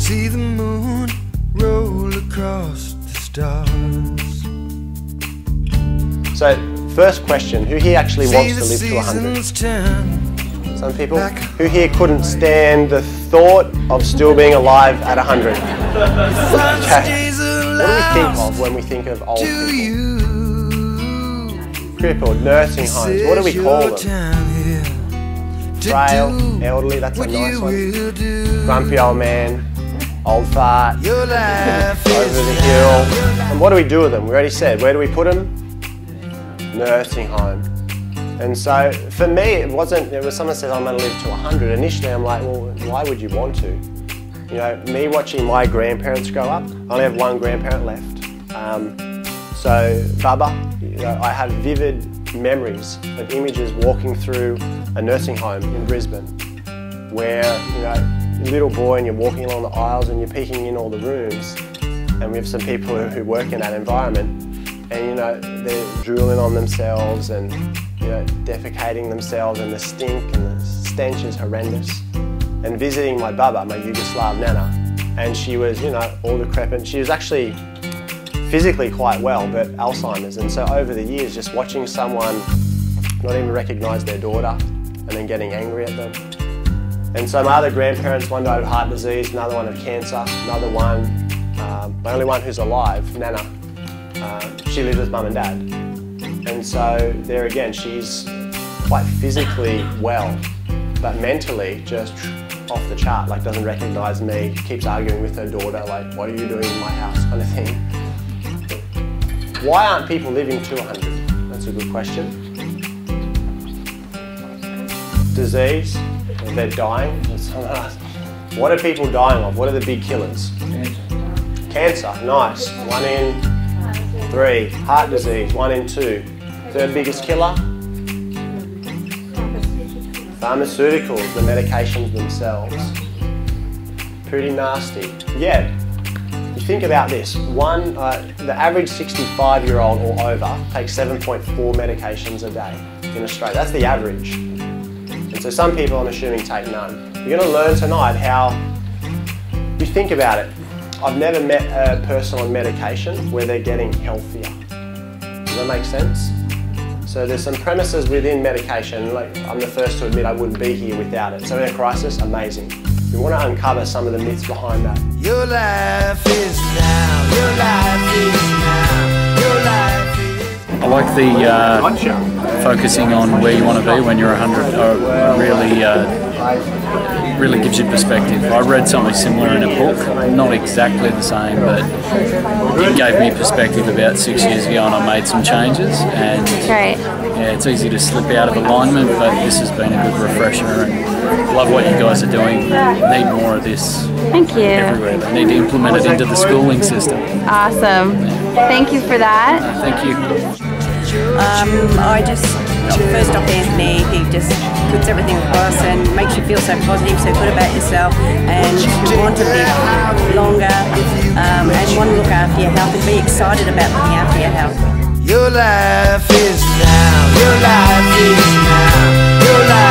See the moon roll across the stars. So, first question, who here actually wants to live to 100? Some people. Who here couldn't stand the thought of still being alive at 100? Okay. What do we think of when we think of old people? Crippled, nursing homes, what do we call them? Frail, elderly, that's a nice one. Grumpy old man, old fart, over the hill. And what do we do with them? We already said, where do we put them? Nursing home. And so for me, it was someone said I'm going to live to 100. Initially I'm like, well, why would you want to? You know, me watching my grandparents grow up, I only have one grandparent left. So Bubba, you know, I have vivid memories of images walking through a nursing home in Brisbane where, you know, little boy and you're walking along the aisles and you're peeking in all the rooms, and we have some people who work in that environment, and you know, they're drooling on themselves and, you know, defecating themselves, and the stink and the stench is horrendous. And visiting my Baba, my Yugoslav Nana, and she was, you know, all decrepit. She was actually physically quite well, but Alzheimer's. And so over the years, just watching someone not even recognise their daughter and then getting angry at them. And so my other grandparents, one died of heart disease, another one of cancer, another one, the only one who's alive, Nana, she lives with mum and dad. And so there again, she's quite physically well, but mentally just off the chart, like doesn't recognise me, keeps arguing with her daughter, like, what are you doing in my house, kind of thing. Why aren't people living to 100? That's a good question. Disease, they're dying. What are people dying of? What are the big killers? Cancer, nice. 1 in 3. Heart disease, 1 in 2. Third biggest killer? Pharmaceuticals, the medications themselves. Pretty nasty. Yeah. You think about this, the average 65-year-old or over takes 7.4 medications a day in Australia. That's the average. And so some people, I'm assuming, take none. You're going to learn tonight how you think about it. I've never met a person on medication where they're getting healthier. Does that make sense? So there's some premises within medication, like I'm the first to admit I wouldn't be here without it. So in a crisis, amazing. We want to uncover some of the myths behind that. Your life is now, your life is now, your life is now. I like the focusing on where you want to be when you're 100. Really gives you perspective. I read something similar in a book, not exactly the same, but it gave me perspective about 6 years ago, and I made some changes. And yeah, it's easy to slip out of alignment, but this has been a good refresher, and love what you guys are doing. Need more of this. Thank you. Everywhere. They need to implement it into the schooling system. Awesome. Thank you for that. Thank you. First off, Anthony, he just puts everything across and makes you feel so positive, so good about yourself, and you want to live longer and want to look after your health and be excited about looking after your health. Your life is now, your life is now, your life